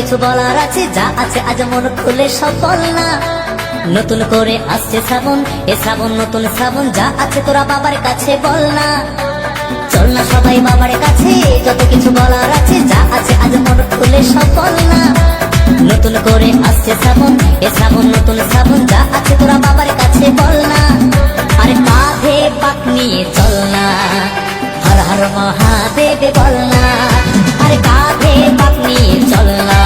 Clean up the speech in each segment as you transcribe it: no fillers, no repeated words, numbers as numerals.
কিছু বলার আছে, যা আছে আজ মন খুলে সব বল না। নতুন করে আসছে শ্রাবণ, এ শ্রাবণ নতুন শ্রাবণ, যা আছে তোরা বাবার কাছে বল না। চল না সবাই বাবার কাছে, যত কিছু বলার আছে, যা আছে আজ মন খুলে সব বল না। নতুন করে আসছে শ্রাবণ, এ শ্রাবণ নতুন শ্রাবণ, যা আছে তোরা বাবার কাছে বল না। আরে কাঁধে পাক নিয়ে চল না, হর হর মহাদেব বল না। আরে কাঁধে পাক নিয়ে চল না,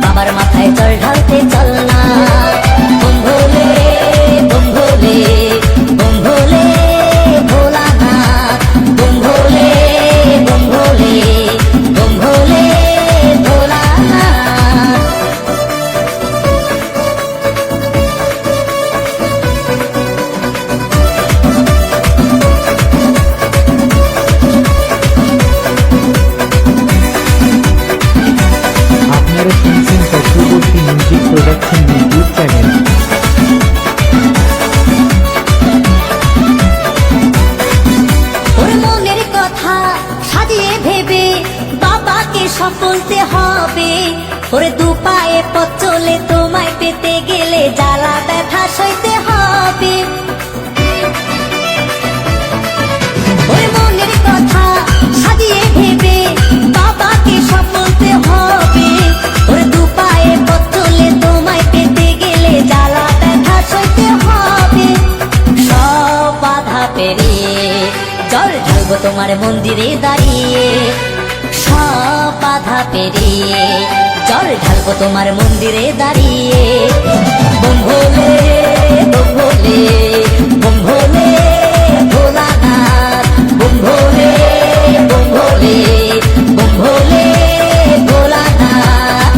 বাবার মাথায় জল ঢালতে চল না। বম ভোলে বম ভোলে বম ভোলে ভোলানাথ, বম ভোলে বম ভোলে বম ভোলে ভোলানাথ। আপনারা শুনছেন Chakraborty music production YouTube channel. ওর মনের কথা সাজিয়ে ভেবে বাবাকে সব বলতে হবে। ওরে দু পায়ে পথ চলে তোমায় পেতে গেলে জ্বালা ব্যথা সইতে হবে। ওর মনের কথা সাজিয়ে ভেবে বাবাকে সব বলতে হবে। ওরে দু পায়ে পথ চলে তোমায় পেতে গেলে জ্বালা ব্যথা সইতে হবে। সব বাধা পেরিয়ে জল ঢালবো তোমার মন্দিরে দাঁড়িয়ে। সব বাধা পেরিয়ে জল ঢালবো তোমার মন্দিরে দাঁড়িয়ে। বম ভোলে বম ভোলে বম ভোলে ভোলানাথ, বম ভোলে বম ভোলে বম ভোলে ভোলানাথ।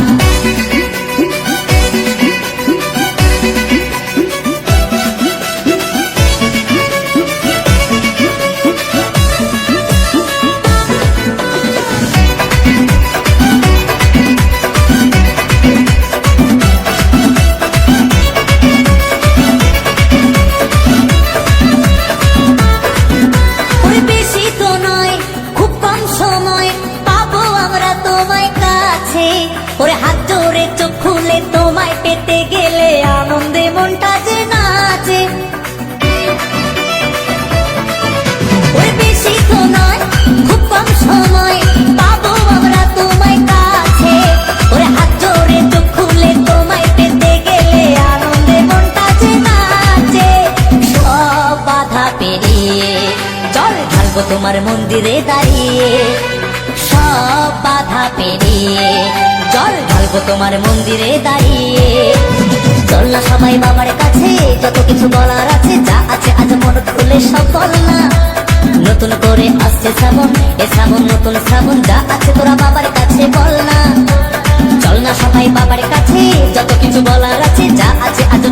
ওরে বেশি তো নয়, খুব কম সময় পাবো আমরা তোমায় কাছে। ওরে হাত জোরে চোখ খুলে তোমায় পেতে গেলে আনন্দে মনটা যে নাচে। ওরে বেশি তো নয়, খুব কম সময় পাবো আমরা তোমায় কাছে। ওরে হাত জোরে চোখ খুলে তোমায় পেতে গেলে আনন্দে মনটা যে নাচে। সব বাধা পেরিয়ে জল ঢালবো তোমার মন্দিরে দাঁড়িয়ে। সব বাধা পেরিয়ে জল ঢালবো তোমার মন্দিরে দাঁড়িয়ে। চল না সবাই বাবার কাছে, যত কিছু বলার আছে, যা আছে আজ মন খুলে সব বল না। নতুন করে আসছে শ্রাবণ, এ শ্রাবণ নতুন শ্রাবণ, যা আছে তোরা বাবার কাছে বল না। চল না সবাই বাবার কাছে, যত কিছু বলার আছে, যা আছে আজ